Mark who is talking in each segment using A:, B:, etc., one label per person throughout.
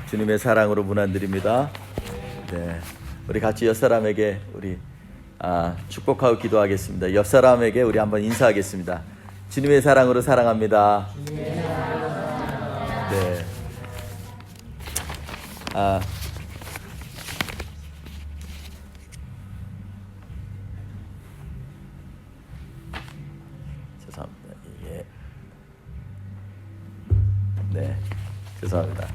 A: 주님의 사랑으로 문안드립니다. 네, 우리 같이 옆사람에게 우리 축복하고 기도하겠습니다. 옆사람에게 우리 한번 인사하겠습니다. 주님의 사랑으로 사랑합니다. 네. 죄송합니다. 이게 네, 죄송합니다.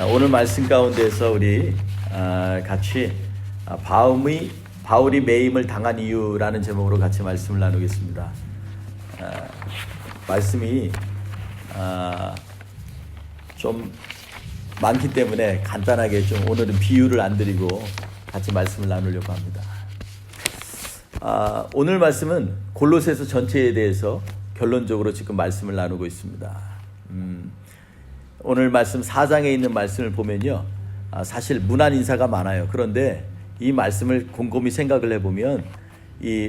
A: 오늘 말씀 가운데서 우리 같이 바울이 매임을 당한 이유라는 제목으로 같이 말씀을 나누겠습니다. 말씀이 좀 많기 때문에 간단하게 좀 오늘은 비유를 안 드리고 같이 말씀을 나누려고 합니다. 오늘 말씀은 골로새서 전체에 대해서 결론적으로 지금 말씀을 나누고 있습니다. 오늘 말씀 4장에 있는 말씀을 보면요, 사실 문안 인사가 많아요. 그런데 이 말씀을 곰곰이 생각을 해보면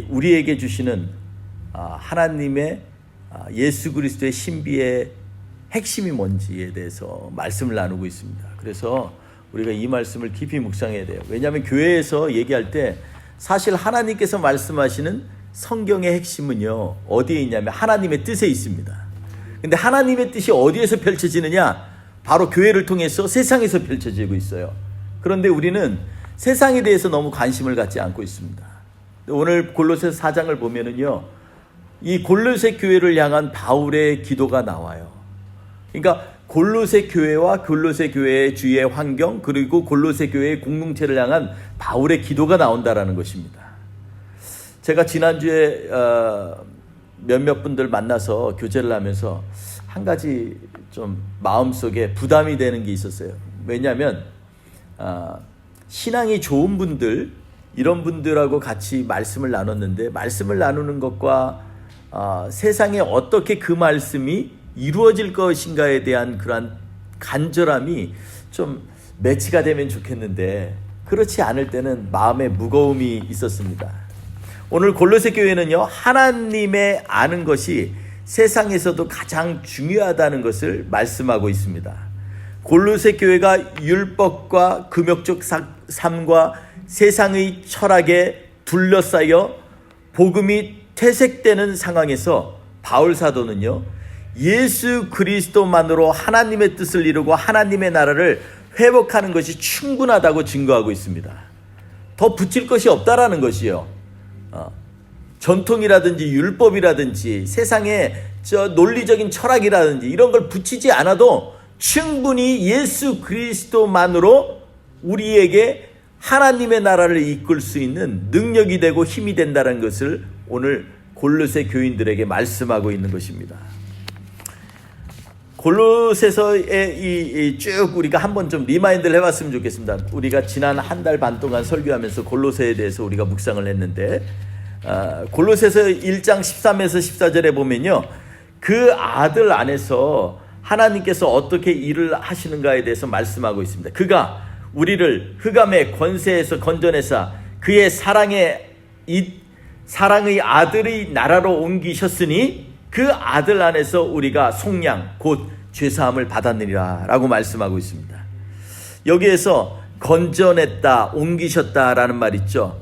A: 우리에게 주시는 하나님의 예수 그리스도의 신비의 핵심이 뭔지에 대해서 말씀을 나누고 있습니다. 그래서 우리가 이 말씀을 깊이 묵상해야 돼요. 왜냐하면 교회에서 얘기할 때 사실 하나님께서 말씀하시는 성경의 핵심은요, 어디에 있냐면 하나님의 뜻에 있습니다. 근데 하나님의 뜻이 어디에서 펼쳐지느냐? 바로 교회를 통해서 세상에서 펼쳐지고 있어요. 그런데 우리는 세상에 대해서 너무 관심을 갖지 않고 있습니다. 오늘 골로새서 4장을 보면은요, 이 골로새 교회를 향한 바울의 기도가 나와요. 그러니까 골로새 교회와 골로새 교회의 주위의 환경, 그리고 골로새 교회의 공동체를 향한 바울의 기도가 나온다라는 것입니다. 제가 지난주에 몇몇 분들 만나서 교제를 하면서 한 가지 좀 마음속에 부담이 되는 게 있었어요. 왜냐하면 신앙이 좋은 분들, 이런 분들하고 같이 말씀을 나눴는데, 말씀을 나누는 것과 세상에 어떻게 그 말씀이 이루어질 것인가에 대한 그러한 간절함이 좀 매치가 되면 좋겠는데 그렇지 않을 때는 마음에 무거움이 있었습니다. 오늘 골로새 교회는요, 하나님의 아는 것이 세상에서도 가장 중요하다는 것을 말씀하고 있습니다. 골로새 교회가 율법과 금욕적 삶과 세상의 철학에 둘러싸여 복음이 퇴색되는 상황에서 바울 사도는요, 예수 그리스도만으로 하나님의 뜻을 이루고 하나님의 나라를 회복하는 것이 충분하다고 증거하고 있습니다. 더 붙일 것이 없다라는 것이요. 전통이라든지 율법이라든지 세상의 논리적인 철학이라든지 이런 걸 붙이지 않아도 충분히 예수 그리스도만으로 우리에게 하나님의 나라를 이끌 수 있는 능력이 되고 힘이 된다는 것을 오늘 골로새 교인들에게 말씀하고 있는 것입니다. 골로새서에 쭉 우리가 한번 좀 리마인드를 해봤으면 좋겠습니다. 우리가 지난 한 달 반 동안 설교하면서 골로새에 대해서 우리가 묵상을 했는데, 골로새서 1장 13에서 14절에 보면요, 그 아들 안에서 하나님께서 어떻게 일을 하시는가에 대해서 말씀하고 있습니다. 그가 우리를 흑암의 권세에서 건져내사 그의 사랑의 아들의 나라로 옮기셨으니 그 아들 안에서 우리가 속량 곧 죄사함을 받았느니라 라고 말씀하고 있습니다. 여기에서 건져냈다, 옮기셨다라는 말 있죠.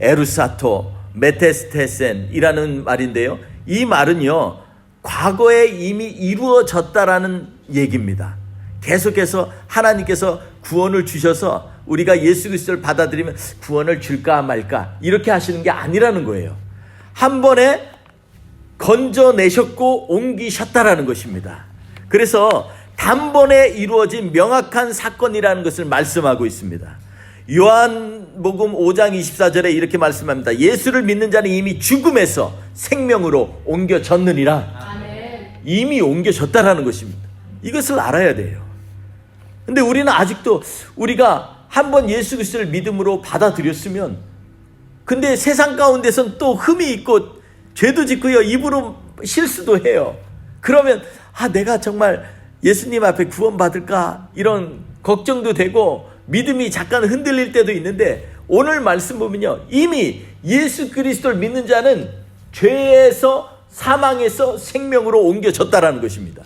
A: 에루사토, 메테스테센이라는 말인데요, 이 말은요, 과거에 이미 이루어졌다라는 얘기입니다. 계속해서 하나님께서 구원을 주셔서 우리가 예수 그리스도를 받아들이면 구원을 줄까 말까 이렇게 하시는 게 아니라는 거예요. 한 번에 건져내셨고 옮기셨다라는 것입니다. 그래서 단번에 이루어진 명확한 사건이라는 것을 말씀하고 있습니다. 요한복음 5장 24절에 이렇게 말씀합니다. 예수를 믿는 자는 이미 죽음에서 생명으로 옮겨졌느니라. 아멘. 이미 옮겨졌다라는 것입니다. 이것을 알아야 돼요. 근데 우리는 아직도 우리가 한번 예수 그리스도를 믿음으로 받아들였으면, 근데 세상 가운데선 또 흠이 있고 죄도 짓고요, 입으로 실수도 해요. 그러면 내가 정말 예수님 앞에 구원받을까 이런 걱정도 되고 믿음이 잠깐 흔들릴 때도 있는데, 오늘 말씀 보면요, 이미 예수 그리스도를 믿는 자는 죄에서 사망에서 생명으로 옮겨졌다라는 것입니다.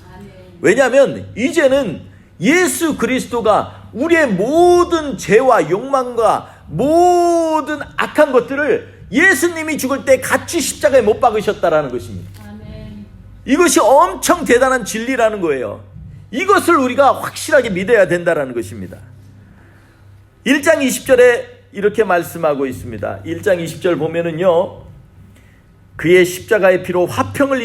A: 왜냐하면 이제는 예수 그리스도가 우리의 모든 죄와 욕망과 모든 악한 것들을 예수님이 죽을 때 같이 십자가에 못 박으셨다라는 것입니다.
B: 아멘.
A: 이것이 엄청 대단한 진리라는 거예요. 이것을 우리가 확실하게 믿어야 된다라는 것입니다. 1장 20절에 이렇게 말씀하고 있습니다. 1장 20절 보면은요, 그의 십자가의 피로 화평을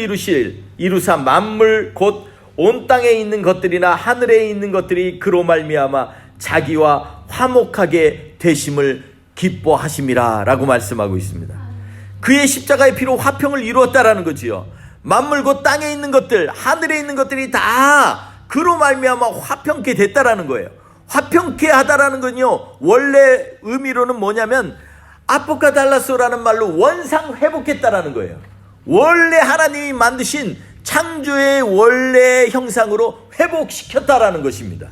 A: 이루사 만물 곧 온 땅에 있는 것들이나 하늘에 있는 것들이 그로 말미암아 자기와 화목하게 되심을 기뻐하심이라 라고 말씀하고 있습니다. 그의 십자가의 피로 화평을 이루었다라는 거지요. 만물 곧 땅에 있는 것들, 하늘에 있는 것들이 다 그로 말미암아 화평케 됐다라는 거예요. 화평케 하다라는 건요, 원래 의미로는 뭐냐면 아포카달라소라는 말로 원상 회복했다라는 거예요. 원래 하나님이 만드신 창조의 원래 형상으로 회복시켰다라는 것입니다.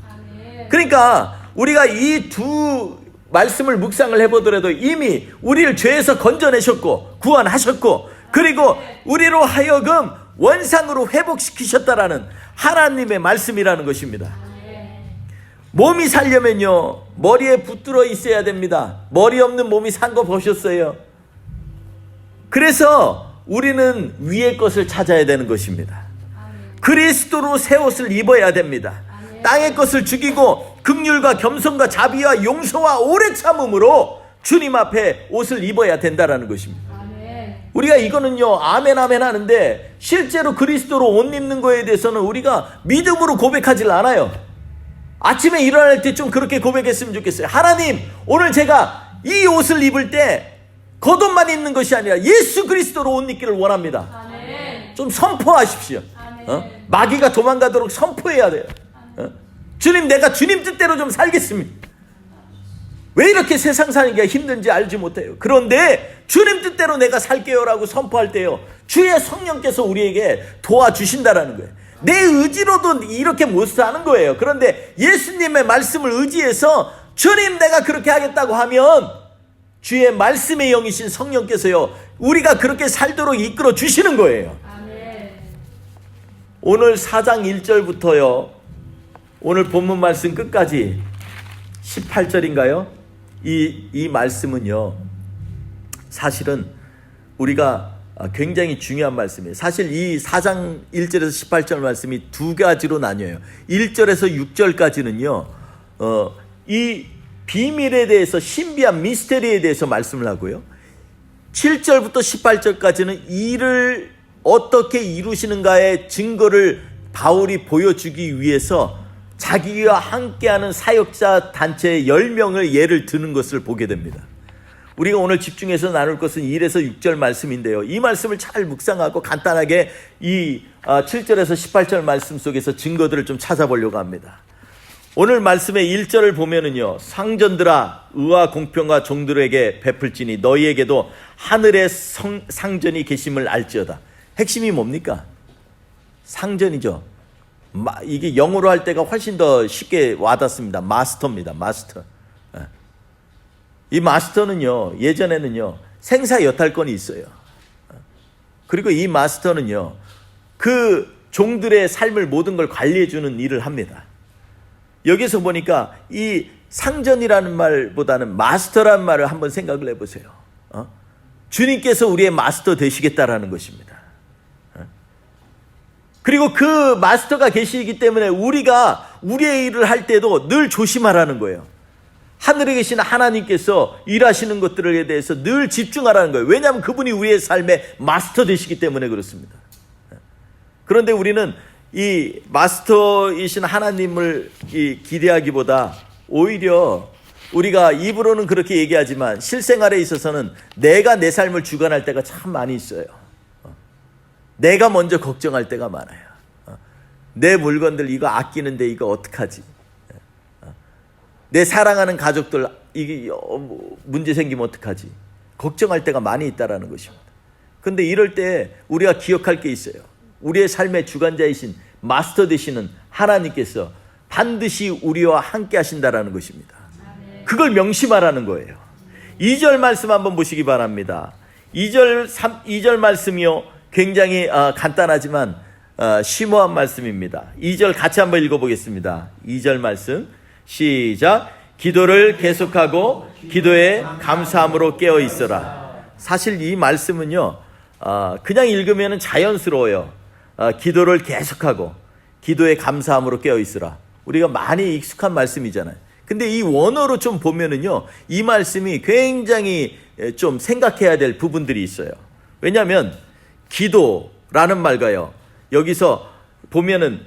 A: 그러니까 우리가 이 두 말씀을 묵상을 해보더라도 이미 우리를 죄에서 건져내셨고 구원하셨고, 그리고 우리로 하여금 원상으로 회복시키셨다라는 하나님의 말씀이라는 것입니다. 몸이 살려면요, 머리에 붙들어 있어야 됩니다. 머리 없는 몸이 산 거 보셨어요? 그래서 우리는 위의 것을 찾아야 되는 것입니다. 그리스도로 새 옷을 입어야 됩니다. 땅의 것을 죽이고 긍휼과 겸손과 자비와 용서와 오래 참음으로 주님 앞에 옷을 입어야 된다라는 것입니다. 우리가 이거는요, 아멘 아멘 하는데 실제로 그리스도로 옷 입는 거에 대해서는 우리가 믿음으로 고백하질 않아요. 아침에 일어날 때 좀 그렇게 고백했으면 좋겠어요. 하나님, 오늘 제가 이 옷을 입을 때 겉옷만 입는 것이 아니라 예수 그리스도로 옷 입기를 원합니다.
B: 아멘.
A: 좀 선포하십시오. 마귀가 도망가도록 선포해야 돼요. 주님, 내가 주님 뜻대로 좀 살겠습니다. 왜 이렇게 세상 사는 게 힘든지 알지 못해요. 그런데 주님 뜻대로 내가 살게요라고 선포할 때요, 주의 성령께서 우리에게 도와주신다라는 거예요. 내 의지로도 이렇게 못 사는 거예요. 그런데 예수님의 말씀을 의지해서 주님, 내가 그렇게 하겠다고 하면 주의 말씀의 영이신 성령께서요, 우리가 그렇게 살도록 이끌어 주시는 거예요.
B: 아멘.
A: 오늘 4장 1절부터요, 오늘 본문 말씀 끝까지 18절인가요? 이 말씀은요, 사실은 우리가 굉장히 중요한 말씀이에요. 사실 이 4장 1절에서 18절 말씀이 두 가지로 나뉘어요. 1절에서 6절까지는요, 이 비밀에 대해서, 신비한 미스테리에 대해서 말씀을 하고요, 7절부터 18절까지는 이를 어떻게 이루시는가의 증거를 바울이 보여주기 위해서 자기와 함께하는 사역자 단체 10명을 예를 드는 것을 보게 됩니다. 우리가 오늘 집중해서 나눌 것은 1에서 6절 말씀인데요, 이 말씀을 잘 묵상하고 간단하게 이 7절에서 18절 말씀 속에서 증거들을 좀 찾아보려고 합니다. 오늘 말씀의 1절을 보면은요, 상전들아, 의와 공평과 종들에게 베풀지니 너희에게도 하늘의 상전이 계심을 알지어다. 핵심이 뭡니까? 상전이죠. 이게 영어로 할 때가 훨씬 더 쉽게 와닿습니다. 마스터입니다. 마스터. 이 마스터는요, 예전에는요, 생사 여탈권이 있어요. 그리고 이 마스터는요, 그 종들의 삶을 모든 걸 관리해주는 일을 합니다. 여기서 보니까 이 상전이라는 말보다는 마스터라는 말을 한번 생각을 해보세요. 주님께서 우리의 마스터 되시겠다라는 것입니다. 그리고 그 마스터가 계시기 때문에 우리가 우리의 일을 할 때도 늘 조심하라는 거예요. 하늘에 계신 하나님께서 일하시는 것들에 대해서 늘 집중하라는 거예요. 왜냐하면 그분이 우리의 삶의 마스터 되시기 때문에 그렇습니다. 그런데 우리는 이 마스터이신 하나님을 기대하기보다 오히려 우리가 입으로는 그렇게 얘기하지만 실생활에 있어서는 내가 내 삶을 주관할 때가 참 많이 있어요. 내가 먼저 걱정할 때가 많아요. 내 물건들 이거 아끼는데 이거 어떡하지? 내 사랑하는 가족들 이게 문제 생기면 어떡하지? 걱정할 때가 많이 있다라는 것입니다. 그런데 이럴 때 우리가 기억할 게 있어요. 우리의 삶의 주관자이신 마스터 되시는 하나님께서 반드시 우리와 함께 하신다라는 것입니다. 그걸 명심하라는 거예요. 2절 말씀 한번 보시기 바랍니다. 2절 말씀이요, 굉장히 간단하지만 심오한 말씀입니다. 2절 같이 한번 읽어보겠습니다. 2절 말씀 시작. 기도를 계속하고 기도에 감사함으로 깨어 있어라. 사실 이 말씀은요, 그냥 읽으면 자연스러워요. 기도를 계속하고 기도에 감사함으로 깨어 있으라. 우리가 많이 익숙한 말씀이잖아요. 근데 이 원어로 좀 보면은요, 이 말씀이 굉장히 좀 생각해야 될 부분들이 있어요. 왜냐하면 기도라는 말과요, 여기서 보면은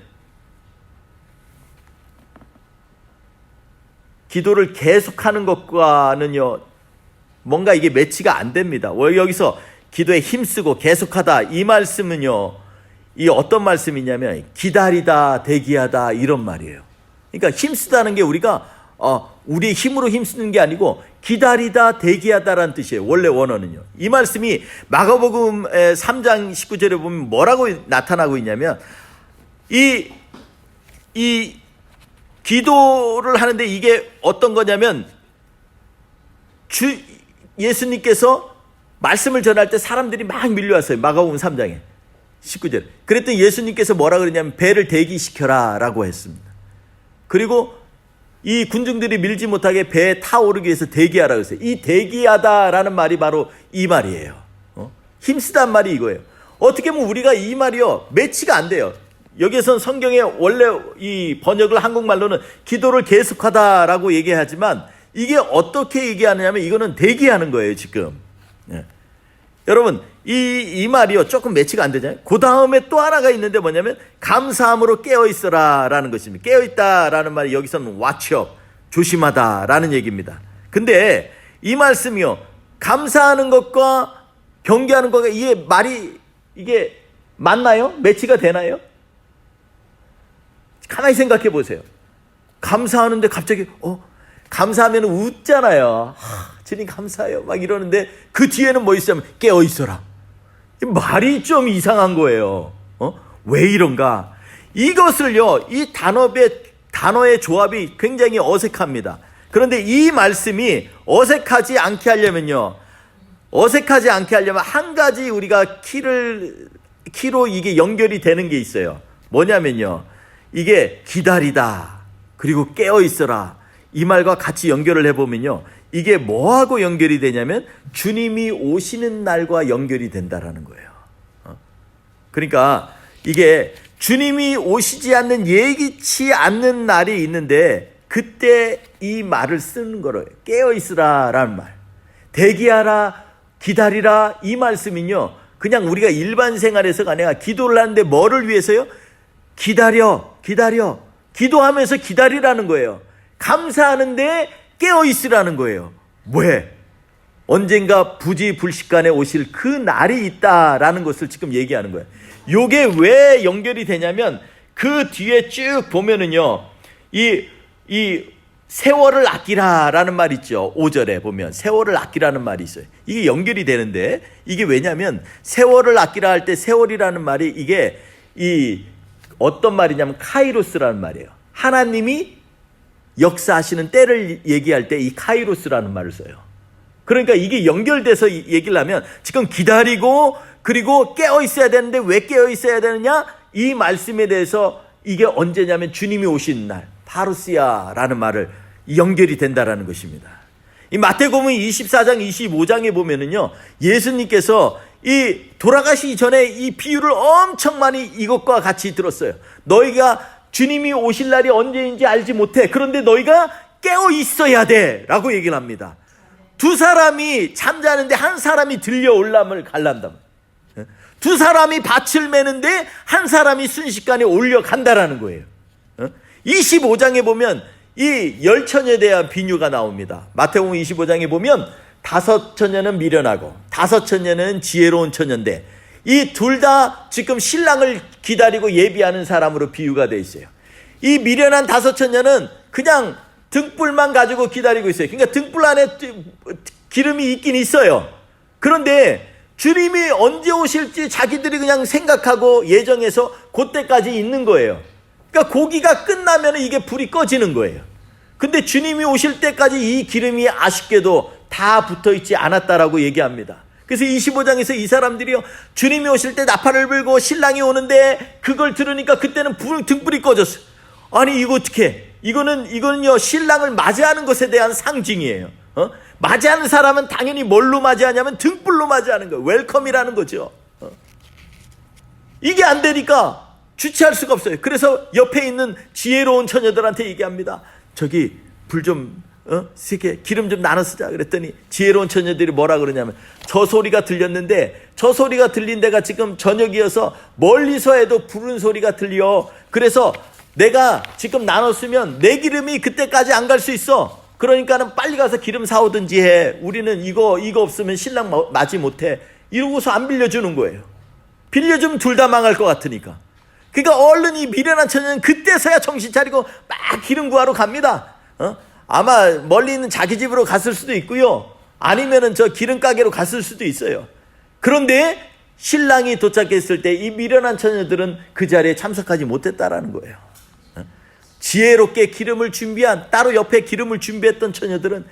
A: 기도를 계속하는 것과는요, 뭔가 이게 매치가 안 됩니다. 여기서 기도에 힘쓰고 계속하다, 이 말씀은요, 이 어떤 말씀이냐면 기다리다, 대기하다, 이런 말이에요. 그러니까 힘쓰다는 게 우리가 우리의 힘으로 힘쓰는 게 아니고 기다리다, 대기하다라는 뜻이에요. 원래 원어는요. 이 말씀이 마가복음 3장 19절에 보면 뭐라고 나타나고 있냐면, 이 기도를 하는데 이게 어떤 거냐면, 예수님께서 말씀을 전할 때 사람들이 막 밀려왔어요. 마가복음 3장에 19절. 그랬더니 예수님께서 뭐라 그러냐면 배를 대기시켜라 라고 했습니다. 그리고 이 군중들이 밀지 못하게 배에 타오르기 위해서 대기하라 그랬어요. 이 대기하다라는 말이 바로 이 말이에요. 힘쓰다는 말이 이거예요. 어떻게 보면 우리가 이 말이요, 매치가 안 돼요. 여기에선 성경에 원래 이 번역을 한국말로는 기도를 계속하다라고 얘기하지만, 이게 어떻게 얘기하느냐면 이거는 대기하는 거예요, 지금. 예. 여러분, 이 말이요, 조금 매치가 안 되잖아요. 그 다음에 또 하나가 있는데 뭐냐면 감사함으로 깨어있어라 라는 것입니다. 깨어있다라는 말이 여기서는 watch up, 조심하다 라는 얘기입니다. 근데 이 말씀이요, 감사하는 것과 경계하는 것과 이게 말이 이게 맞나요? 매치가 되나요? 가만히 생각해 보세요. 감사하는데 갑자기 감사하면 웃잖아요. 주님 감사해요 막 이러는데 그 뒤에는 뭐 있으면 깨어있어라. 말이 좀 이상한 거예요. 왜 이런가? 이것을요, 이 단어의 조합이 굉장히 어색합니다. 그런데 이 말씀이 어색하지 않게 하려면 한 가지 우리가 키로 이게 연결이 되는 게 있어요. 뭐냐면요, 이게 기다리다 그리고 깨어있어라, 이 말과 같이 연결을 해보면요, 이게 뭐하고 연결이 되냐면 주님이 오시는 날과 연결이 된다라는 거예요. 그러니까 이게 주님이 오시지 않는, 예기치 않는 날이 있는데 그때 이 말을 쓰는 거예요. 깨어있으라 라는 말, 대기하라, 기다리라, 이 말씀은요, 그냥 우리가 일반 생활에서가 아니라 기도를 하는데 뭐를 위해서요? 기다려 기도하면서 기다리라는 거예요. 감사하는데 깨어있으라는 거예요. 왜? 언젠가 부지불식간에 오실 그 날이 있다라는 것을 지금 얘기하는 거예요. 요게 왜 연결이 되냐면 그 뒤에 쭉 보면은요, 이 세월을 아끼라라는 말 있죠. 5절에 보면 세월을 아끼라는 말이 있어요. 이게 연결이 되는데, 이게 왜냐면 세월을 아끼라 할 때 세월이라는 말이 이게 이 어떤 말이냐면 카이로스라는 말이에요. 하나님이 역사하시는 때를 얘기할 때 이 카이로스라는 말을 써요. 그러니까 이게 연결돼서 얘기를 하면 지금 기다리고 그리고 깨어 있어야 되는데 왜 깨어 있어야 되느냐? 이 말씀에 대해서 이게 언제냐면 주님이 오신 날, 파루시아라는 말을 연결이 된다라는 것입니다. 이 마태복음 24장 25장에 보면은요, 예수님께서 이 돌아가시기 전에 이 비유를 엄청 많이 이것과 같이 들었어요. 너희가 주님이 오실 날이 언제인지 알지 못해. 그런데 너희가 깨어 있어야 돼 라고 얘기를 합니다. 두 사람이 잠자는데 한 사람이 들려 올람을 갈란다. 두 사람이 밭을 매는데 한 사람이 순식간에 올려간다라는 거예요. 25장에 보면 이 열처녀에 대한 비유가 나옵니다. 마태복음 25장에 보면 5처녀는 미련하고 5처녀는 지혜로운 처녀인데 이 둘 다 지금 신랑을 기다리고 예비하는 사람으로 비유가 되어 있어요. 이 미련한 5처녀는 그냥 등불만 가지고 기다리고 있어요. 그러니까 등불 안에 기름이 있긴 있어요. 그런데 주님이 언제 오실지 자기들이 그냥 생각하고 예정해서 그때까지 있는 거예요. 그러니까 고기가 끝나면 이게 불이 꺼지는 거예요. 근데 주님이 오실 때까지 이 기름이 아쉽게도 다 붙어 있지 않았다라고 얘기합니다. 그래서 25장에서 이 사람들이요, 주님이 오실 때 나팔을 불고 신랑이 오는데 그걸 들으니까 그때는 등불이 꺼졌어요. 아니 이거 어떻게? 이거는요 신랑을 맞이하는 것에 대한 상징이에요. 맞이하는 사람은 당연히 뭘로 맞이하냐면 등불로 맞이하는 거예요. 웰컴이라는 거죠. 이게 안 되니까 주체할 수가 없어요. 그래서 옆에 있는 지혜로운 처녀들한테 얘기합니다. 저기 불 좀 세게 기름 좀 나눠 쓰자. 그랬더니 지혜로운 처녀들이 뭐라 그러냐면, 저 소리가 들렸는데 저 소리가 들린 데가 지금 저녁이어서 멀리서 해도 부른 소리가 들려. 그래서 내가 지금 나눠 쓰면 내 기름이 그때까지 안 갈 수 있어. 그러니까는 빨리 가서 기름 사오든지 해. 우리는 이거 없으면 신랑 맞이 못해. 이러고서 안 빌려주는 거예요. 빌려주면 둘 다 망할 것 같으니까. 그러니까 얼른 이 미련한 처녀는 그때서야 정신 차리고 막 기름 구하러 갑니다. 아마 멀리 있는 자기 집으로 갔을 수도 있고요. 아니면은 저 기름 가게로 갔을 수도 있어요. 그런데 신랑이 도착했을 때 이 미련한 처녀들은 그 자리에 참석하지 못했다라는 거예요. 지혜롭게 기름을 준비한, 따로 옆에 기름을 준비했던 처녀들은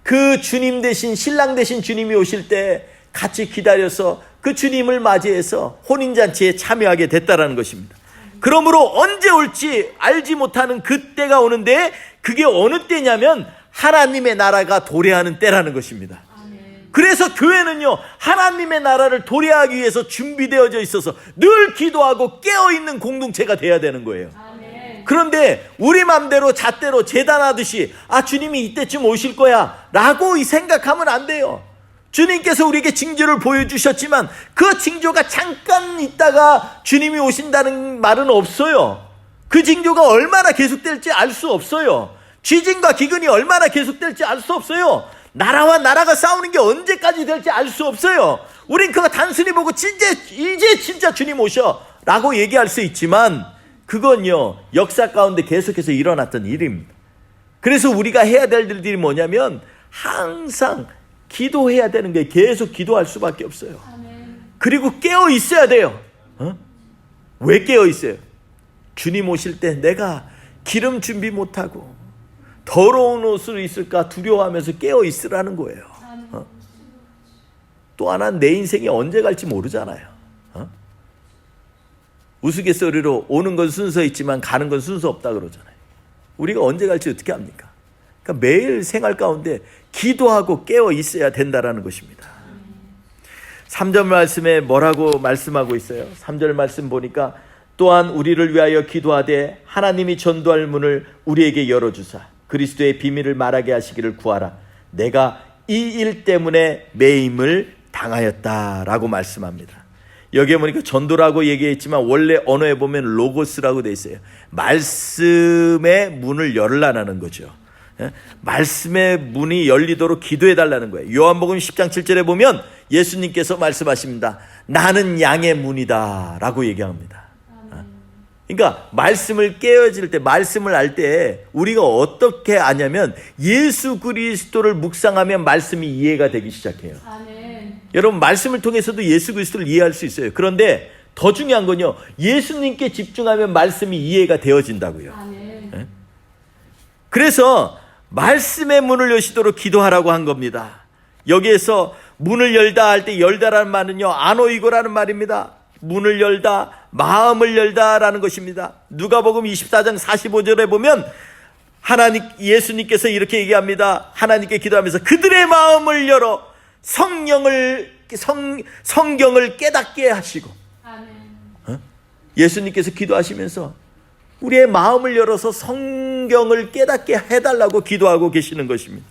A: 그 주님 대신, 신랑 대신 주님이 오실 때 같이 기다려서 그 주님을 맞이해서 혼인잔치에 참여하게 됐다라는 것입니다. 그러므로 언제 올지 알지 못하는 그때가 오는데, 그게 어느 때냐면 하나님의 나라가 도래하는 때라는 것입니다. 그래서 교회는요, 하나님의 나라를 도래하기 위해서 준비되어져 있어서 늘 기도하고 깨어있는 공동체가 돼야 되는 거예요. 그런데 우리 맘대로 잣대로 재단하듯이 주님이 이때쯤 오실 거야 라고 생각하면 안 돼요. 주님께서 우리에게 징조를 보여주셨지만 그 징조가 잠깐 있다가 주님이 오신다는 말은 없어요. 그 징조가 얼마나 계속될지 알 수 없어요. 쥐진과 기근이 얼마나 계속될지 알 수 없어요. 나라와 나라가 싸우는 게 언제까지 될지 알 수 없어요. 우린 그거 단순히 보고 이제 진짜 주님 오셔 라고 얘기할 수 있지만, 그건요 역사 가운데 계속해서 일어났던 일입니다. 그래서 우리가 해야 될 일들이 뭐냐면 항상 기도해야 되는 게, 계속 기도할 수밖에 없어요. 그리고 깨어 있어야 돼요. 왜 깨어 있어요? 주님 오실 때 내가 기름 준비 못하고 더러운 옷을 입을까 두려워하면서 깨어 있으라는 거예요. 또 하나는 내 인생이 언제 갈지 모르잖아요. 우스갯소리로 오는 건 순서 있지만 가는 건 순서 없다 그러잖아요. 우리가 언제 갈지 어떻게 합니까? 그러니까 매일 생활 가운데 기도하고 깨어 있어야 된다라는 것입니다. 3절 말씀에 뭐라고 말씀하고 있어요? 3절 말씀 보니까, 또한 우리를 위하여 기도하되 하나님이 전도할 문을 우리에게 열어주사 그리스도의 비밀을 말하게 하시기를 구하라. 내가 이 일 때문에 매임을 당하였다라고 말씀합니다. 여기에 보니까 전도라고 얘기했지만 원래 언어에 보면 로고스라고 돼 있어요. 말씀의 문을 열라는 거죠. 말씀의 문이 열리도록 기도해 달라는 거예요. 요한복음 10장 7절에 보면 예수님께서 말씀하십니다. 나는 양의 문이다 라고 얘기합니다. 그러니까 말씀을 깨어질 때, 말씀을 알 때 우리가 어떻게 아냐면 예수 그리스도를 묵상하면 말씀이 이해가 되기 시작해요. 여러분, 말씀을 통해서도 예수 그리스도를 이해할 수 있어요. 그런데 더 중요한 건요, 예수님께 집중하면 말씀이 이해가 되어진다고요. 그래서 말씀의 문을 여시도록 기도하라고 한 겁니다. 여기에서 문을 열다 할 때 열다라는 말은요, 아노이고라는 말입니다. 문을 열다, 마음을 열다라는 것입니다. 누가복음 24장 45절에 보면 예수님께서 이렇게 얘기합니다. 하나님께 기도하면서 그들의 마음을 열어 성경을 깨닫게 하시고. 예수님께서 기도하시면서 우리의 마음을 열어서 성경을 깨닫게 해달라고 기도하고 계시는 것입니다.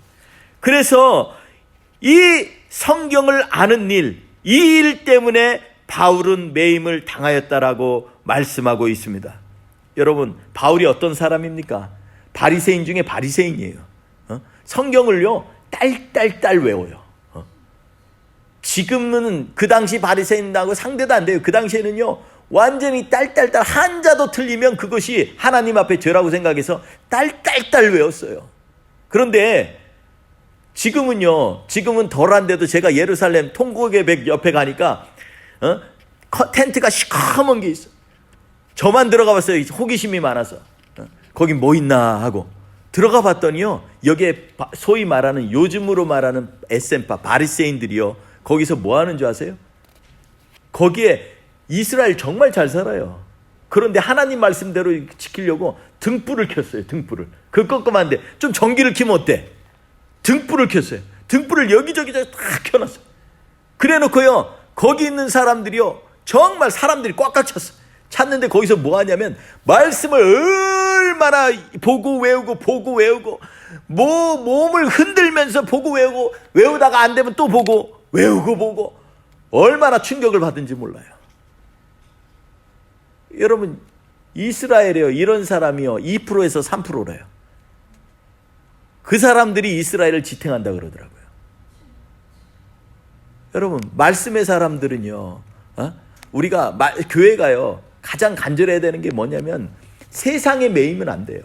A: 그래서 이 성경을 아는 일, 이 일 때문에 바울은 매임을 당하였다라고 말씀하고 있습니다. 여러분, 바울이 어떤 사람입니까? 바리새인 중에 바리새인이에요. 성경을요 딸딸딸 외워요. 지금은 그 당시 바리새인하고 상대도 안 돼요. 그 당시에는요 완전히 딸딸딸, 한자도 틀리면 그것이 하나님 앞에 죄라고 생각해서 딸딸딸 외웠어요. 그런데 지금은 덜한데도 제가 예루살렘 통곡의 옆에 가니까 텐트가 시커먼 게 있어. 저만 들어가 봤어요. 호기심이 많아서. 거기 뭐 있나 하고 들어가 봤더니요, 여기에 소위 말하는, 요즘으로 말하는 에센파 바리새인들이요 거기서 뭐 하는 줄 아세요? 거기에 이스라엘 정말 잘 살아요. 그런데 하나님 말씀대로 지키려고 등불을 켰어요. 등불을. 그 껌껌한데 좀 전기를 켜면 어때? 등불을 켰어요. 등불을 여기저기 다 켜놨어요. 그래놓고요, 거기 있는 사람들이요, 정말 사람들이 꽉꽉 찼어. 찼는데 거기서 뭐 하냐면 말씀을 얼마나 보고 외우고 몸을 흔들면서 보고 외우다가 안 되면 또 보고 외우고 보고 얼마나 충격을 받은지 몰라요. 여러분, 이스라엘이요, 이런 사람이요 2%에서 3%래요. 그 사람들이 이스라엘을 지탱한다 그러더라고요. 여러분, 말씀의 사람들은요, 우리가 교회가요 가장 간절해야 되는 게 뭐냐면 세상에 매이면 안 돼요.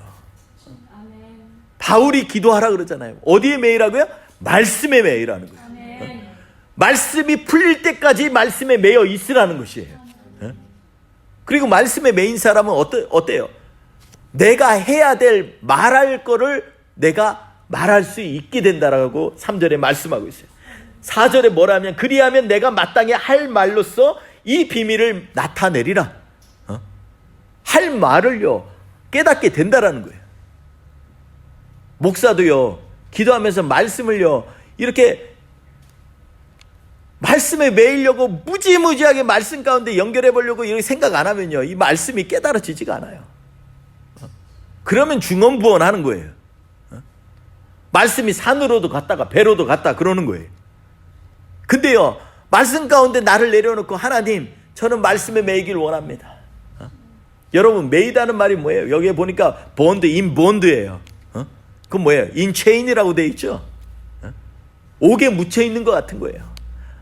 A: 바울이 기도하라 그러잖아요. 어디에 매이라고요? 말씀에 매이라는 거예요. 말씀이 풀릴 때까지 말씀에 매여 있으라는 것이에요. 그리고 말씀에 매인 사람은 어때요? 내가 해야 될 말할 거를 내가 말할 수 있게 된다라고 3절에 말씀하고 있어요. 4절에 뭐라면 그리하면 내가 마땅히 할 말로써 이 비밀을 나타내리라. 할 말을요 깨닫게 된다라는 거예요. 목사도요 기도하면서 말씀을요 이렇게 말씀에 매이려고 무지무지하게 말씀 가운데 연결해 보려고 이렇게 생각 안 하면요 이 말씀이 깨달아지지가 않아요. 그러면 중언부언하는 거예요. 말씀이 산으로도 갔다가 배로도 갔다 그러는 거예요. 근데요 말씀 가운데 나를 내려놓고 하나님 저는 말씀에 매이길 원합니다. 여러분 매이다는 말이 뭐예요? 여기에 보니까 본드, 인본드예요. 그건 뭐예요? 인체인이라고 돼 있죠. 옥에 묻혀 있는 것 같은 거예요.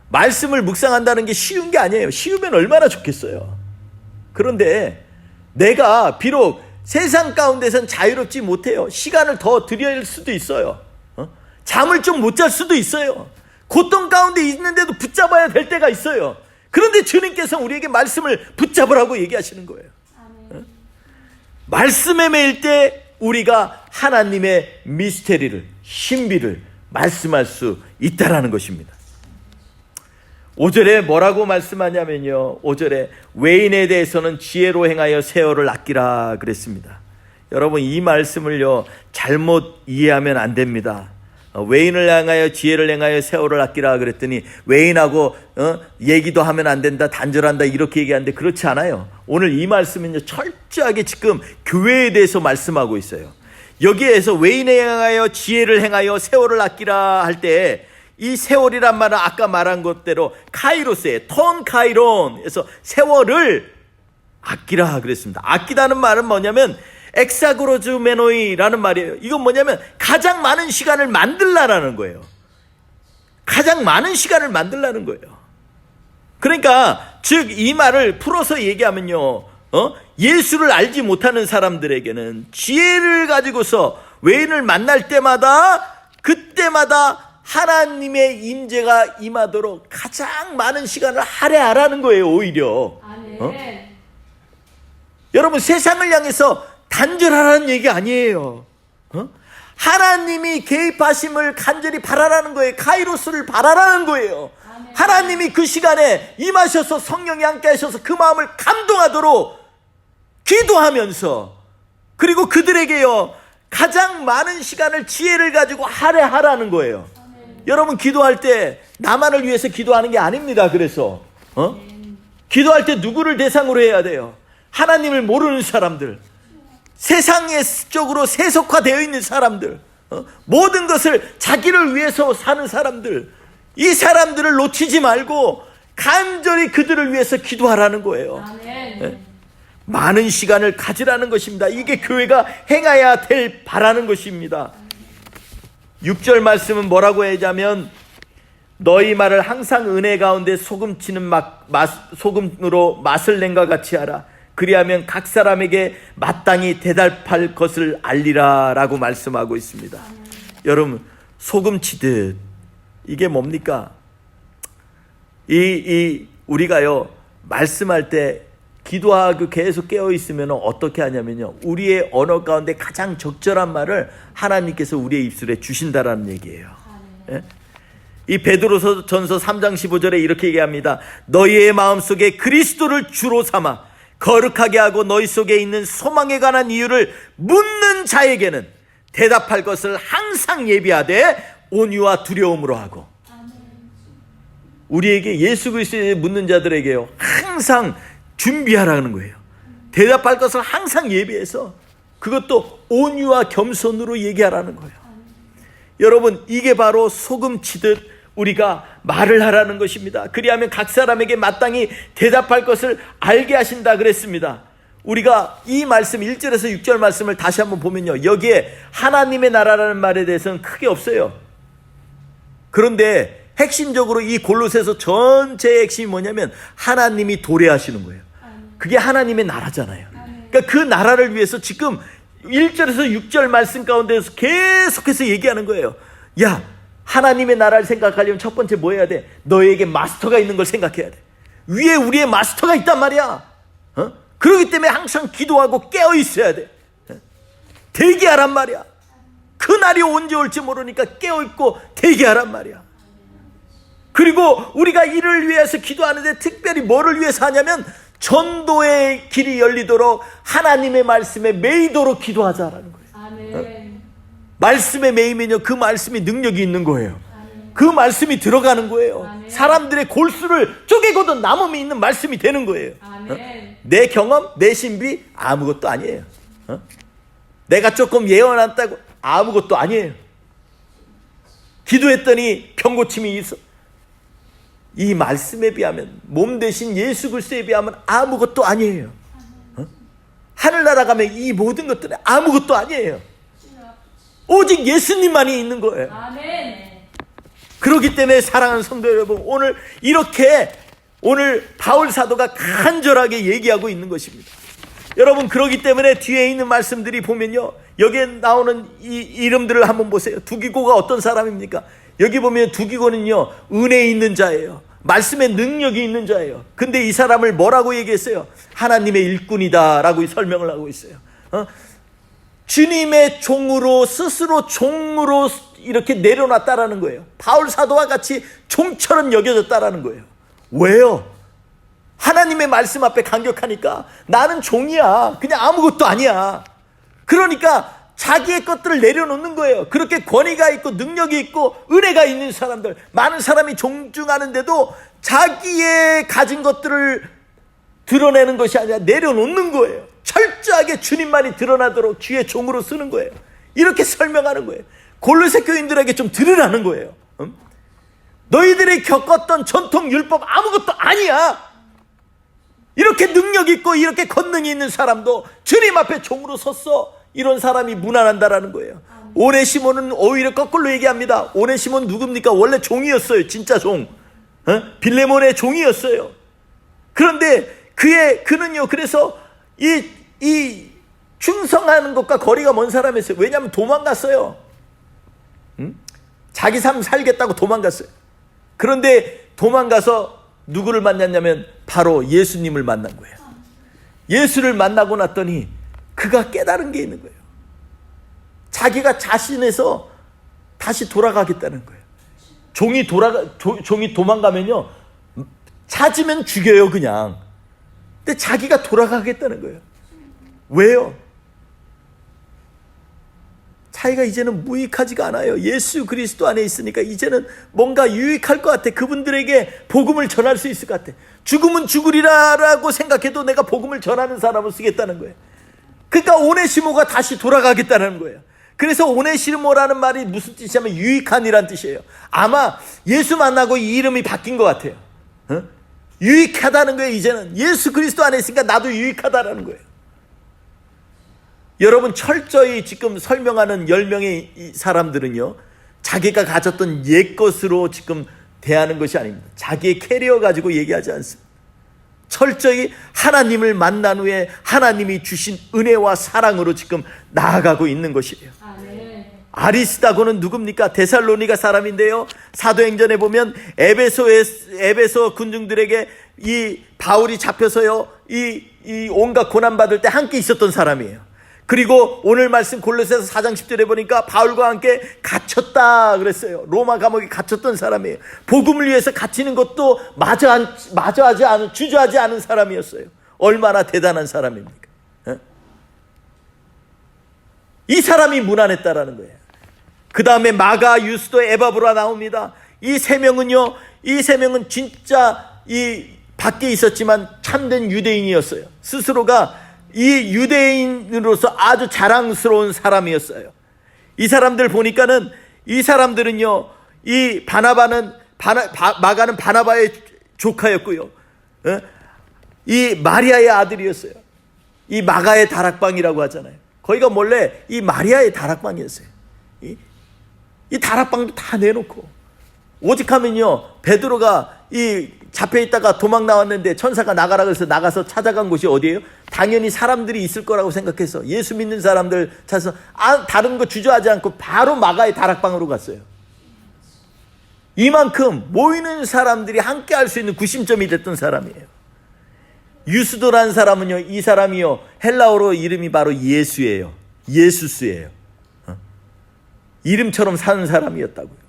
A: 말씀을 묵상한다는 게 쉬운 게 아니에요. 쉬우면 얼마나 좋겠어요. 그런데 내가 비록 세상 가운데선 자유롭지 못해요. 시간을 더 들일 수도 있어요. 잠을 좀 못 잘 수도 있어요. 고통 가운데 있는데도 붙잡아야 될 때가 있어요. 그런데 주님께서 우리에게 말씀을 붙잡으라고 얘기하시는 거예요. 말씀에 매일 때 우리가 하나님의 미스테리를, 신비를 말씀할 수 있다라는 것입니다. 5절에 뭐라고 말씀하냐면요 5절에 외인에 대해서는 지혜로 행하여 세월을 아끼라 그랬습니다. 여러분 이 말씀을요 잘못 이해하면 안 됩니다. 외인을 향하여 지혜를 행하여 세월을 아끼라 그랬더니 외인하고 얘기도 하면 안 된다, 단절한다 이렇게 얘기하는데 그렇지 않아요. 오늘 이 말씀은요 철저하게 지금 교회에 대해서 말씀하고 있어요. 여기에서 외인에 향하여 지혜를 행하여 세월을 아끼라 할 때 이 세월이란 말은 아까 말한 것대로 카이로스예요. 톤 카이론에서 세월을 아끼라 그랬습니다. 아끼다는 말은 뭐냐면 엑사그로즈메노이라는 말이에요. 이건 뭐냐면 가장 많은 시간을 만들라라는 거예요. 가장 많은 시간을 만들라는 거예요. 그러니까 즉 이 말을 풀어서 얘기하면요 예수를 알지 못하는 사람들에게는 지혜를 가지고서 외인을 만날 때마다 그때마다 하나님의 임재가 임하도록 가장 많은 시간을 할애하라는 거예요. 오히려 여러분 세상을 향해서 단절하라는 얘기 아니에요. 하나님이 개입하심을 간절히 바라라는 거예요. 카이로스를 바라라는 거예요. 하나님이 그 시간에 임하셔서 성령이 함께 하셔서 그 마음을 감동하도록 기도하면서 그리고 그들에게요 가장 많은 시간을 지혜를 가지고 할애하라는 거예요. 여러분 기도할 때 나만을 위해서 기도하는 게 아닙니다. 그래서 기도할 때 누구를 대상으로 해야 돼요? 하나님을 모르는 사람들, 세상의 쪽으로 세속화되어 있는 사람들, 모든 것을 자기를 위해서 사는 사람들, 이 사람들을 놓치지 말고 간절히 그들을 위해서 기도하라는 거예요. 많은 시간을 가지라는 것입니다. 이게 교회가 행해야 될 바라는 것입니다. 6절 말씀은 뭐라고 하자면 너희 말을 항상 은혜 가운데 소금치는 소금으로 맛을 낸과 같이 하라. 그리하면 각 사람에게 마땅히 대답할 것을 알리라 라고 말씀하고 있습니다. 여러분 소금치듯 이게 뭡니까? 우리가요 말씀할 때 기도하고 계속 깨어있으면 어떻게 하냐면요 우리의 언어 가운데 가장 적절한 말을 하나님께서 우리의 입술에 주신다라는 얘기예요. 예? 이 베드로서 전서 3장 15절에 이렇게 얘기합니다. 너희의 마음속에 그리스도를 주로 삼아 거룩하게 하고 너희 속에 있는 소망에 관한 이유를 묻는 자에게는 대답할 것을 항상 예비하되 온유와 두려움으로 하고. 우리에게 예수 그리스도에 묻는 자들에게요, 항상 준비하라는 거예요. 대답할 것을 항상 예비해서 그것도 온유와 겸손으로 얘기하라는 거예요. 여러분, 이게 바로 소금 치듯 우리가 말을 하라는 것입니다. 그리하면 각 사람에게 마땅히 대답할 것을 알게 하신다 그랬습니다. 우리가 이 말씀 1절에서 6절 말씀을 다시 한번 보면요, 여기에 하나님의 나라라는 말에 대해서는 크게 없어요. 그런데 핵심적으로 이 골로새서 전체의 핵심이 뭐냐면 하나님이 도래하시는 거예요. 그게 하나님의 나라잖아요. 그러니까 그 나라를 위해서 지금 1절에서 6절 말씀 가운데서 계속해서 얘기하는 거예요. 야, 하나님의 나라를 생각하려면 첫 번째 뭐 해야 돼? 너에게 마스터가 있는 걸 생각해야 돼. 위에 우리의 마스터가 있단 말이야. 그렇기 때문에 항상 기도하고 깨어 있어야 돼. 대기하란 말이야. 그 날이 언제 올지 모르니까 깨어 있고 대기하란 말이야. 그리고 우리가 이를 위해서 기도하는데 특별히 뭐를 위해서 하냐면 전도의 길이 열리도록 하나님의 말씀에 매이도록 기도하자라는 거예요.
B: 아멘.
A: 말씀에 매이면요, 그 말씀이 능력이 있는 거예요. 그 말씀이 들어가는 거예요. 사람들의 골수를 쪼개고도 남음이 있는 말씀이 되는 거예요. 내 경험, 내 신비 아무것도 아니에요. 내가 조금 예언한다고 아무것도 아니에요. 기도했더니 병고침이 있어. 이 말씀에 비하면, 몸 대신 예수 그리스도에 비하면 아무것도 아니에요. 하늘나라 가면 이 모든 것들은 아무것도 아니에요. 오직 예수님만이 있는 거예요.
B: 아멘.
A: 그렇기 때문에 사랑하는 성도 여러분, 오늘 바울 사도가 간절하게 얘기하고 있는 것입니다. 여러분, 그렇기 때문에 뒤에 있는 말씀들이 보면요, 여기에 나오는 이 이름들을 한번 보세요. 두기고가 어떤 사람입니까? 여기 보면 두기고는요, 은혜 있는 자예요. 말씀에 능력이 있는 자예요. 근데 이 사람을 뭐라고 얘기했어요? 하나님의 일꾼이다 라고 설명을 하고 있어요. 주님의 종으로, 스스로 종으로 이렇게 내려놨다라는 거예요. 바울 사도와 같이 종처럼 여겨졌다라는 거예요. 왜요? 하나님의 말씀 앞에 강격하니까 나는 종이야, 그냥 아무것도 아니야. 그러니까 자기의 것들을 내려놓는 거예요. 그렇게 권위가 있고 능력이 있고 은혜가 있는 사람들, 많은 사람이 존중하는데도 자기의 가진 것들을 드러내는 것이 아니라 내려놓는 거예요. 철저하게 주님만이 드러나도록 주의 종으로 쓰는 거예요. 이렇게 설명하는 거예요. 골로새 교인들에게 좀 들으라는 거예요. 너희들이 겪었던 전통 율법 아무것도 아니야. 이렇게 능력 있고 이렇게 권능이 있는 사람도 주님 앞에 종으로 섰어. 이런 사람이 무난한다라는 거예요. 오네시모는 오히려 거꾸로 얘기합니다. 오네시모는 누굽니까? 원래 종이었어요. 진짜 종. 빌레몬의 종이었어요. 그런데 그는요, 그래서 이 충성하는 것과 거리가 먼 사람이었어요. 왜냐하면 도망갔어요. 자기 삶 살겠다고 도망갔어요. 그런데 도망가서 누구를 만났냐면 바로 예수님을 만난 거예요. 예수를 만나고 났더니 그가 깨달은 게 있는 거예요. 자기가 자신에서 다시 돌아가겠다는 거예요. 종이 도망가면요, 찾으면 죽여요, 그냥. 근데 자기가 돌아가겠다는 거예요. 왜요? 자기가 이제는 무익하지가 않아요. 예수 그리스도 안에 있으니까 이제는 뭔가 유익할 것 같아. 그분들에게 복음을 전할 수 있을 것 같아. 죽으면 죽으리라라고 생각해도 내가 복음을 전하는 사람을 쓰겠다는 거예요. 그러니까 오네시모가 다시 돌아가겠다는 거예요. 그래서 오네시모라는 말이 무슨 뜻이냐면 유익한이란 뜻이에요. 아마 예수 만나고 이 이름이 바뀐 것 같아요. 유익하다는 거예요. 이제는 예수 그리스도 안에 있으니까 나도 유익하다라는 거예요. 여러분, 철저히 지금 설명하는 10명의 사람들은요, 자기가 가졌던 옛것으로 지금 대하는 것이 아닙니다. 자기의 캐리어 가지고 얘기하지 않습니다. 철저히 하나님을 만난 후에 하나님이 주신 은혜와 사랑으로 지금 나아가고 있는 것이에요. 아리스다고는 누굽니까? 데살로니가 사람인데요, 사도행전에 보면 에베소 군중들에게 이 바울이 잡혀서요, 이 온갖 고난받을 때 함께 있었던 사람이에요. 그리고 오늘 말씀 골로새서 4장 10절에 보니까 바울과 함께 갇혔다 그랬어요. 로마 감옥에 갇혔던 사람이에요. 복음을 위해서 갇히는 것도 주저하지 않은 사람이었어요. 얼마나 대단한 사람입니까? 이 사람이 무난했다라는 거예요. 그 다음에 마가, 유스도, 에바브라 나옵니다. 이 세 명은 진짜 이 밖에 있었지만 참된 유대인이었어요. 스스로가 이 유대인으로서 아주 자랑스러운 사람이었어요. 이 사람들 보니까는 이 사람들은요, 이 마가는 바나바의 조카였고요, 이 마리아의 아들이었어요. 이 마가의 다락방이라고 하잖아요. 거기가 원래 이 마리아의 다락방이었어요. 이 다락방도 다 내놓고, 오직하면요, 베드로가 이 잡혀 있다가 도망 나왔는데 천사가 나가라 그래서 나가서 찾아간 곳이 어디예요? 당연히 사람들이 있을 거라고 생각해서 예수 믿는 사람들 찾아서 다른 거 주저하지 않고 바로 마가의 다락방으로 갔어요. 이만큼 모이는 사람들이 함께 할 수 있는 구심점이 됐던 사람이에요. 유스도라는 사람은요, 이 사람이요, 헬라어로 이름이 바로 예수예요. 예수스예요. 이름처럼 사는 사람이었다고요.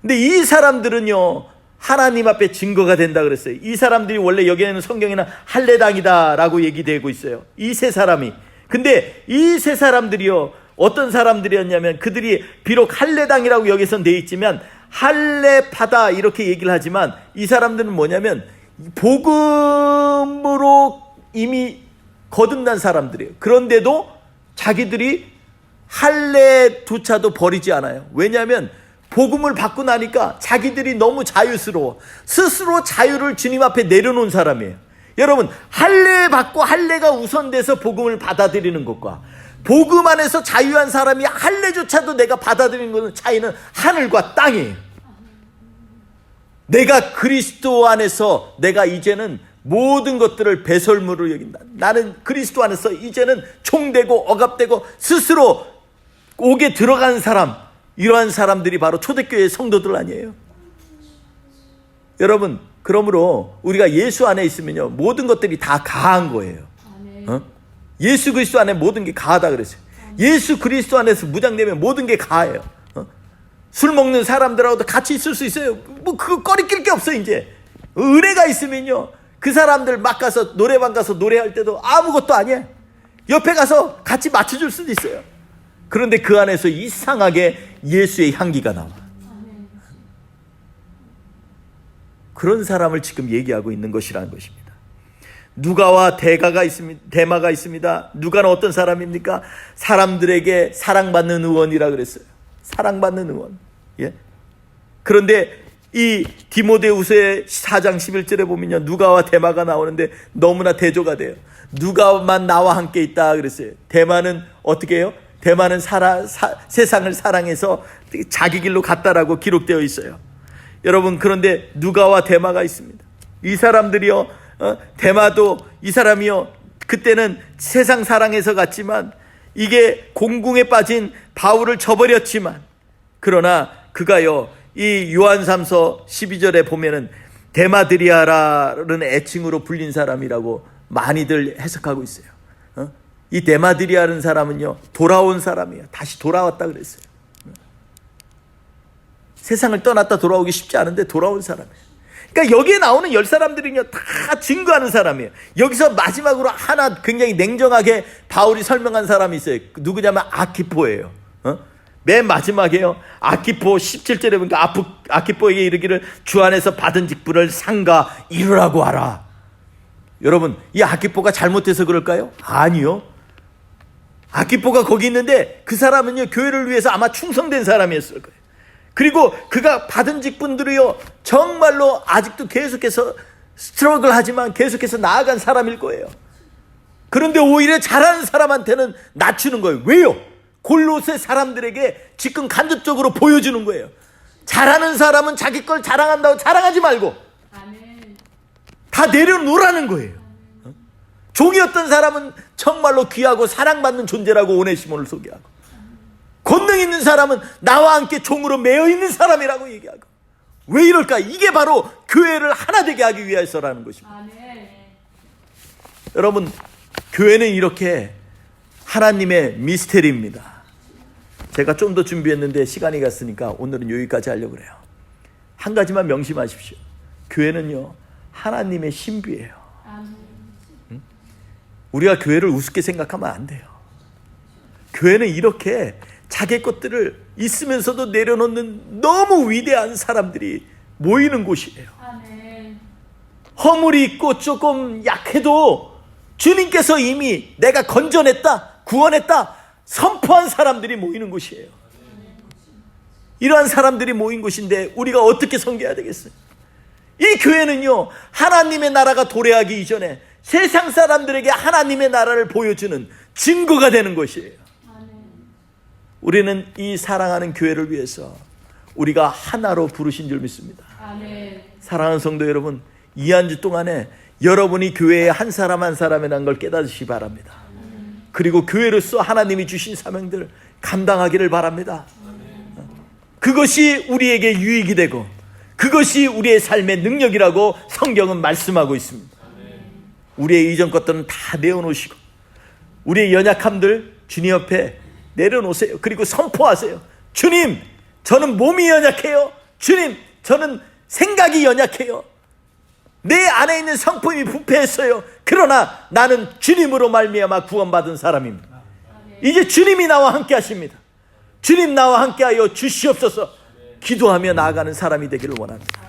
A: 근데 이 사람들은요, 하나님 앞에 증거가 된다 그랬어요. 이 사람들이 원래 여기에는 성경에는 할례당이다라고 얘기되고 있어요. 이 세 사람이. 근데 이 세 사람들이요, 어떤 사람들이었냐면, 그들이 비록 할례당이라고 여기선 돼 있지만 할례파다 이렇게 얘기를 하지만, 이 사람들은 뭐냐면 복음으로 이미 거듭난 사람들이에요. 그런데도 자기들이 할례조차도 버리지 않아요. 왜냐하면 복음을 받고 나니까 자기들이 너무 자유스러워. 스스로 자유를 주님 앞에 내려놓은 사람이에요. 여러분, 할례 받고 할례가 우선돼서 복음을 받아들이는 것과 복음 안에서 자유한 사람이 할례조차도 내가 받아들이는 것은 차이는 하늘과 땅이에요. 내가 그리스도 안에서 내가 이제는 모든 것들을 배설물로 여긴다. 나는 그리스도 안에서 이제는 총되고 억압되고 스스로 옥에 들어간 사람, 이러한 사람들이 바로 초대교회의 성도들 아니에요? 여러분, 그러므로 우리가 예수 안에 있으면요, 모든 것들이 다 가한 거예요. 예수 그리스도 안에 모든 게 가하다 그랬어요. 예수 그리스도 안에서 무장되면 모든 게 가해요. 술 먹는 사람들하고도 같이 있을 수 있어요. 뭐 그거 꺼리낄 게 없어. 이제 은혜가 있으면요, 그 사람들 막 가서 노래방 가서 노래할 때도 아무것도 아니에요. 옆에 가서 같이 맞춰줄 수도 있어요. 그런데 그 안에서 이상하게 예수의 향기가 나와. 그런 사람을 지금 얘기하고 있는 것이라는 것입니다. 누가와 대마가 있습니다. 누가는 어떤 사람입니까? 사람들에게 사랑받는 의원이라 그랬어요. 사랑받는 의원. 예? 그런데 이 디모데후서의 4장 11절에 보면요, 누가와 대마가 나오는데 너무나 대조가 돼요. 누가만 나와 함께 있다 그랬어요. 대마는 어떻게 해요? 대마는 세상을 사랑해서 자기 길로 갔다라고 기록되어 있어요. 여러분, 그런데 누가와 대마가 있습니다. 이 사람들이요, 대마도 이 사람이요, 그때는 세상 사랑해서 갔지만 이게 공궁에 빠진 바울을 저버렸지만, 그러나 그가요, 이 요한3서 12절에 보면은 데마드리아라는 애칭으로 불린 사람이라고 많이들 해석하고 있어요. 이 데마드리아라는 사람은요, 돌아온 사람이에요. 다시 돌아왔다 그랬어요. 세상을 떠났다 돌아오기 쉽지 않은데 돌아온 사람이에요. 그러니까 여기에 나오는 10사람들은요, 다 증거하는 사람이에요. 여기서 마지막으로 하나 굉장히 냉정하게 바울이 설명한 사람이 있어요. 누구냐면 아키포예요. 맨 마지막에요, 아키포 17절에 보니까 아키포에게 이르기를 주 안에서 받은 직분을 상가 이루라고 하라. 여러분, 이 아키포가 잘못해서 그럴까요? 아니요. 아키포가 거기 있는데 그 사람은요, 교회를 위해서 아마 충성된 사람이었을 거예요. 그리고 그가 받은 직분들이요, 정말로 아직도 계속해서 스트러글 하지만 계속해서 나아간 사람일 거예요. 그런데 오히려 잘하는 사람한테는 낮추는 거예요. 왜요? 골로새 사람들에게 지금 간접적으로 보여주는 거예요. 잘하는 사람은 자기 걸 자랑한다고 자랑하지 말고 다 내려놓으라는 거예요. 종이었던 사람은 정말로 귀하고 사랑받는 존재라고 오네시모를 소개하고, 권능 있는 사람은 나와 함께 종으로 매여 있는 사람이라고 얘기하고. 왜 이럴까? 이게 바로 교회를 하나 되게 하기 위해서라는 것입니다. 여러분, 교회는 이렇게 하나님의 미스테리입니다. 제가 좀 더 준비했는데 시간이 갔으니까 오늘은 여기까지 하려고 그래요. 한 가지만 명심하십시오. 교회는요, 하나님의 신비예요. 우리가 교회를 우습게 생각하면 안 돼요. 교회는 이렇게 자기 것들을 있으면서도 내려놓는 너무 위대한 사람들이 모이는 곳이에요. 허물이 있고 조금 약해도 주님께서 이미 내가 건져냈다, 구원했다 선포한 사람들이 모이는 곳이에요. 이러한 사람들이 모인 곳인데 우리가 어떻게 섬겨야 되겠어요? 이 교회는요, 하나님의 나라가 도래하기 이전에 세상 사람들에게 하나님의 나라를 보여주는 증거가 되는 것이에요. 우리는 이 사랑하는 교회를 위해서 우리가 하나로 부르신 줄 믿습니다. 사랑하는 성도 여러분, 이 한 주 동안에 여러분이 교회의 한 사람 한 사람이라는 걸 깨닫으시기 바랍니다. 그리고 교회로서 하나님이 주신 사명들 감당하기를 바랍니다. 그것이 우리에게 유익이 되고 그것이 우리의 삶의 능력이라고 성경은 말씀하고 있습니다. 우리의 이전 것들은 다 내어놓으시고 우리의 연약함들 주님 옆에 내려놓으세요. 그리고 선포하세요. 주님, 저는 몸이 연약해요. 주님, 저는 생각이 연약해요. 내 안에 있는 성품이 부패했어요. 그러나 나는 주님으로 말미암아 구원받은 사람입니다. 이제 주님이 나와 함께 하십니다. 주님 나와 함께하여 주시옵소서. 기도하며 나아가는 사람이 되기를 원합니다.